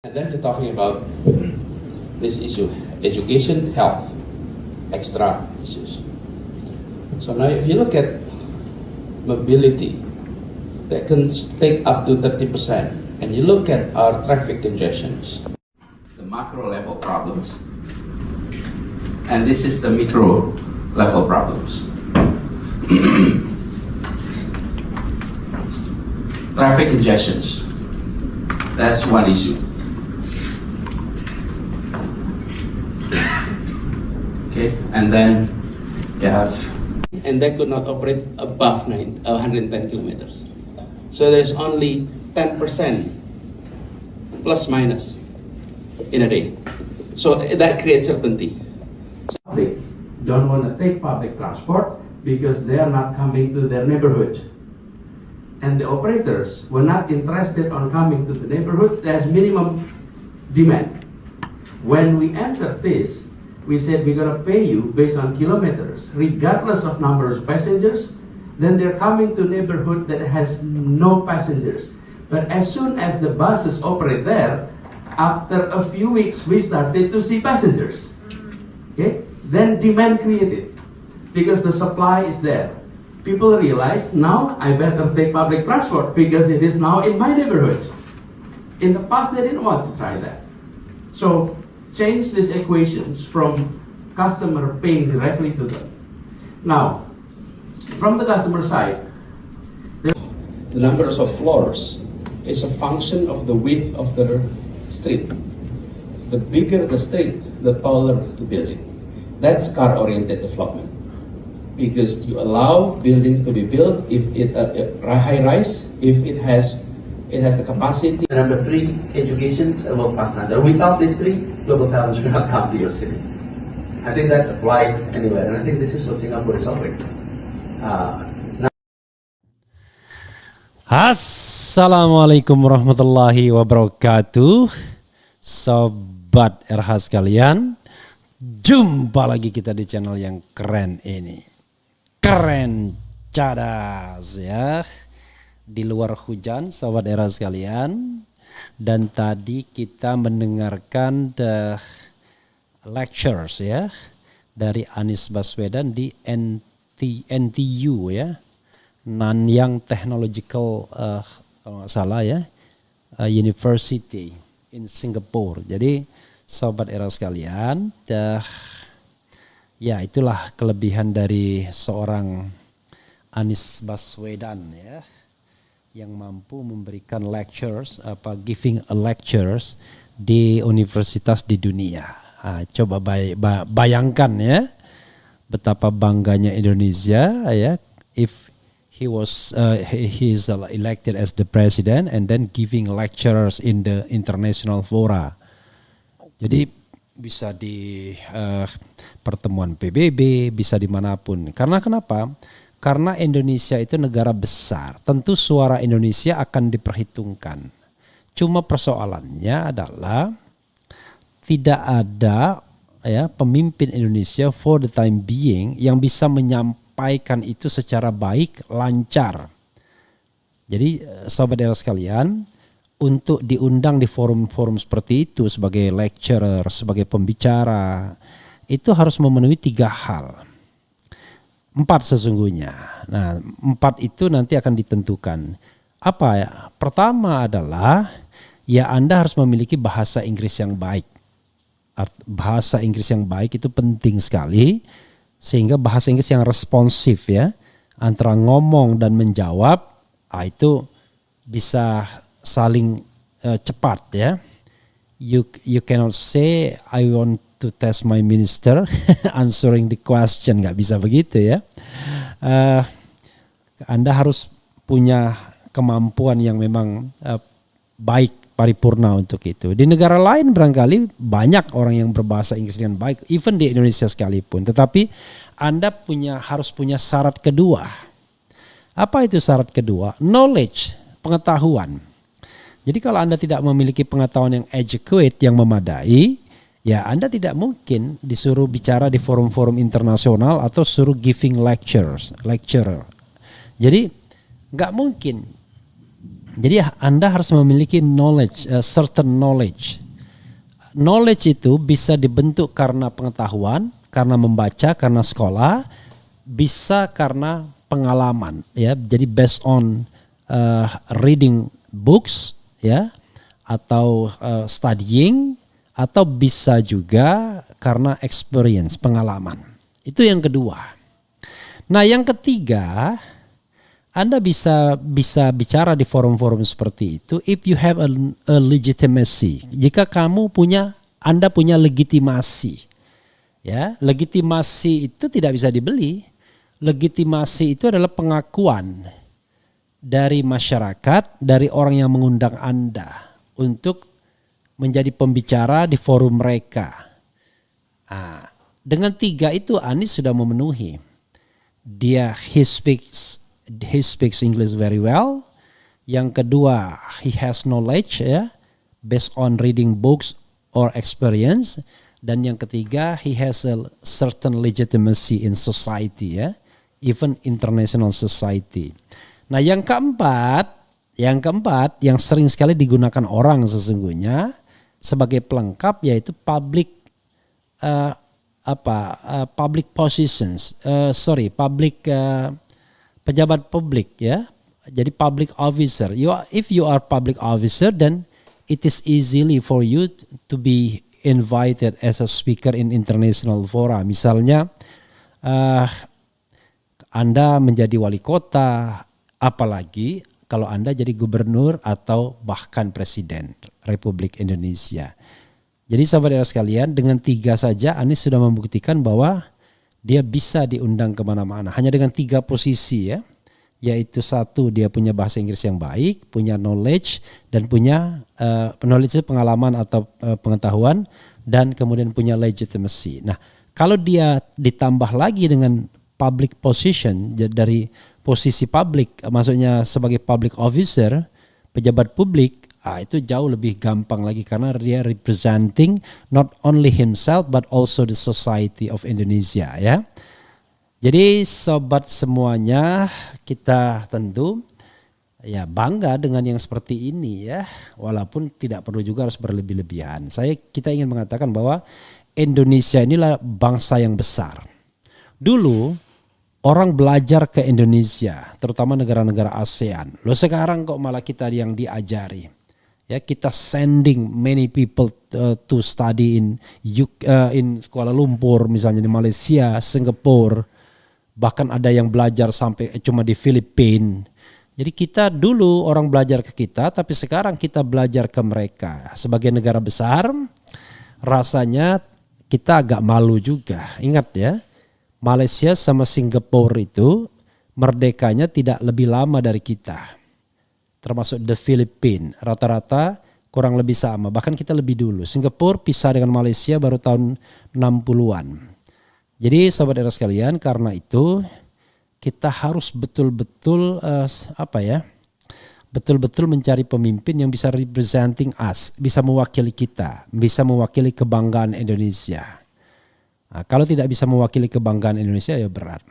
And then we're talking about this issue, education, health, extra issues. So now if you look at mobility, that can take up to 30%, and you look at our traffic congestions, the macro level problems, and this is the micro level problems. Traffic congestions, that's one issue. Okay, and then you have, and they could not operate above 110 kilometers. So there's only 10% plus minus in a day. So that creates certainty. Public don't want to take public transport because they are not coming to their neighborhood. And the operators were not interested on coming to the neighborhoods. There's minimum demand. When we entered this, we said we're going to pay you based on kilometers, regardless of numbers of passengers. Then they're coming to neighborhood that has no passengers. But as soon as the buses operate there, after a few weeks, we started to see passengers. Okay? Then demand created because the supply is there. People realize now I better take public transport because it is now in my neighborhood. In the past, they didn't want to try that. So change these equations from customer paying directly to them. Now, from the customer side, the numbers of floors is a function of the width of the street. The bigger the street, the taller the building. That's car-oriented development. Because you allow buildings to be built if it high-rise, if it has the capacity. Number 3, education will pass under. Without these 3, global talents will not come to your city. I think that's applied anywhere, and I think this is what Singapore is offering. Assalamualaikum warahmatullahi wabarakatuh. Sobat RH sekalian, jumpa lagi kita di channel yang keren ini. Keren cadas ya. Di luar hujan sobat RH sekalian. Dan tadi kita mendengarkan the lectures ya dari Anies Baswedan di NTU ya. Nanyang Technological kalau nggak salah ya, University in Singapore. Jadi sobat era sekalian, ya itulah kelebihan dari seorang Anies Baswedan ya, yang mampu memberikan lectures, giving a lectures di universitas di dunia. Coba bayangkan ya, betapa bangganya Indonesia ya, if he is elected as the president and then giving lectures in the international fora. Jadi bisa di pertemuan PBB, bisa dimanapun. Karena kenapa? Karena Indonesia itu negara besar. Tentu suara Indonesia akan diperhitungkan. Cuma persoalannya adalah tidak ada ya pemimpin Indonesia for the time being yang bisa menyampaikan itu secara baik, lancar. Jadi sobat era sekalian, untuk diundang di forum-forum seperti itu sebagai lecturer, sebagai pembicara, itu harus memenuhi 3 hal. 4 sesungguhnya. Nah, 4 itu nanti akan ditentukan. Apa ya? Pertama adalah ya Anda harus memiliki bahasa Inggris yang baik. Bahasa Inggris yang baik itu penting sekali. Sehingga bahasa Inggris yang responsif ya, antara ngomong dan menjawab, itu bisa saling cepat ya. You cannot say I want to test my minister answering the question, nggak bisa begitu ya. Anda harus punya kemampuan yang memang baik, paripurna untuk itu. Di negara lain barangkali banyak orang yang berbahasa Inggris dengan baik, even di Indonesia sekalipun. Tetapi Anda harus punya syarat kedua. Apa itu syarat kedua? Knowledge, pengetahuan. Jadi kalau Anda tidak memiliki pengetahuan yang adequate, yang memadai, ya Anda tidak mungkin disuruh bicara di forum-forum internasional atau suruh giving lecturer. Jadi nggak mungkin Jadi Anda harus memiliki knowledge, certain knowledge. Knowledge itu bisa dibentuk karena pengetahuan, karena membaca, karena sekolah, bisa karena pengalaman, ya. Jadi based on reading books, ya, atau studying, atau bisa juga karena experience, pengalaman. Itu yang kedua. Nah, yang ketiga, Anda bisa bicara di forum-forum seperti itu if you have a legitimacy. Jika Anda punya legitimasi. Ya, legitimasi itu tidak bisa dibeli. Legitimasi itu adalah pengakuan dari masyarakat, dari orang yang mengundang Anda untuk menjadi pembicara di forum mereka. Nah, dengan 3 itu Anies sudah memenuhi. He speaks English very well. Yang kedua, he has knowledge, ya, based on reading books or experience. Dan yang ketiga, he has a certain legitimacy in society, ya, even international society. Nah, yang keempat yang sering sekali digunakan orang sesungguhnya sebagai pelengkap yaitu public pejabat publik, ya. Jadi public officer. If you are public officer, then it is easily for you to be invited as a speaker in international fora. Misalnya Anda menjadi wali kota, apalagi kalau Anda jadi gubernur atau bahkan presiden Republik Indonesia. Jadi sahabat sekalian, dengan 3 saja Anies sudah membuktikan bahwa dia bisa diundang kemana-mana. Hanya dengan 3 posisi, ya. Yaitu 1, dia punya bahasa Inggris yang baik, punya knowledge, dan punya knowledge itu pengalaman atau pengetahuan, dan kemudian punya legitimacy. Nah, kalau dia ditambah lagi dengan public position, dari posisi publik, maksudnya sebagai public officer, pejabat publik, itu jauh lebih gampang lagi karena dia representing not only himself but also the society of Indonesia, ya. Jadi sobat semuanya, kita tentu ya bangga dengan yang seperti ini, ya. Walaupun tidak perlu juga harus berlebih-lebihan. Kita ingin mengatakan bahwa Indonesia inilah bangsa yang besar. Dulu orang belajar ke Indonesia, terutama negara-negara ASEAN. Loh, sekarang kok malah kita yang diajari. Ya, kita sending many people to study in Kuala Lumpur, misalnya di Malaysia, Singapura. Bahkan ada yang belajar sampai cuma di Filipina. Jadi kita dulu orang belajar ke kita, tapi sekarang kita belajar ke mereka. Sebagai negara besar, rasanya kita agak malu juga. Ingat, ya, Malaysia sama Singapura itu merdekanya tidak lebih lama dari kita. Termasuk the Filipina, rata-rata kurang lebih sama. Bahkan kita lebih dulu. Singapura pisah dengan Malaysia baru tahun 60-an. Jadi sahabat era sekalian, karena itu kita harus betul-betul betul-betul mencari pemimpin yang bisa representing us, bisa mewakili kita, bisa mewakili kebanggaan Indonesia. Nah, kalau tidak bisa mewakili kebanggaan Indonesia, ya berat.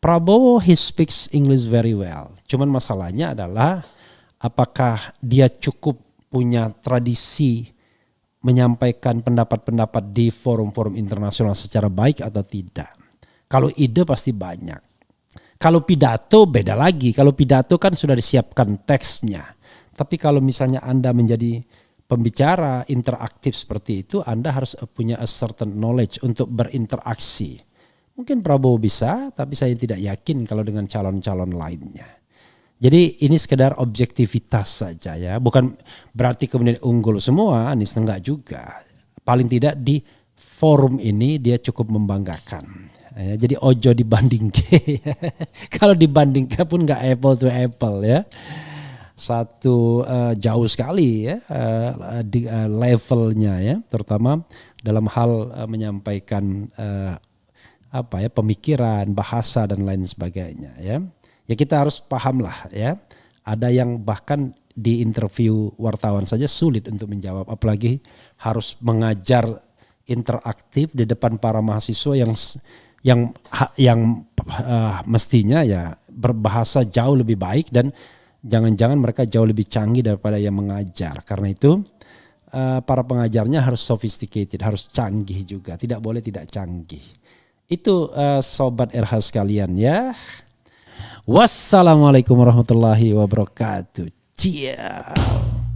Prabowo, he speaks English very well. Cuman masalahnya adalah apakah dia cukup punya tradisi menyampaikan pendapat-pendapat di forum-forum internasional secara baik atau tidak. Kalau ide pasti banyak. Kalau pidato beda lagi. Kalau pidato kan sudah disiapkan teksnya. Tapi kalau misalnya Anda menjadi pembicara interaktif seperti itu, Anda harus punya a certain knowledge untuk berinteraksi. Mungkin Prabowo bisa, tapi saya tidak yakin kalau dengan calon-calon lainnya. Jadi ini sekedar objektivitas saja, ya. Bukan berarti kemudian unggul semua, Anies enggak juga. Paling tidak di forum ini dia cukup membanggakan. Ya, jadi ojo dibandingke. Kalau dibandingkan pun enggak apple to apple, ya. Satu jauh sekali, ya, di levelnya, ya, terutama dalam hal menyampaikan pemikiran, bahasa dan lain sebagainya, ya. Ya kita harus paham lah, ya. Ada yang bahkan di interview wartawan saja sulit untuk menjawab, apalagi harus mengajar interaktif di depan para mahasiswa yang mestinya ya berbahasa jauh lebih baik dan Jangan-jangan mereka jauh lebih canggih daripada yang mengajar. Karena itu para pengajarnya harus sophisticated, harus canggih juga. Tidak boleh tidak canggih. Itu sobat RH sekalian ya. Wassalamualaikum warahmatullahi wabarakatuh. Ciao.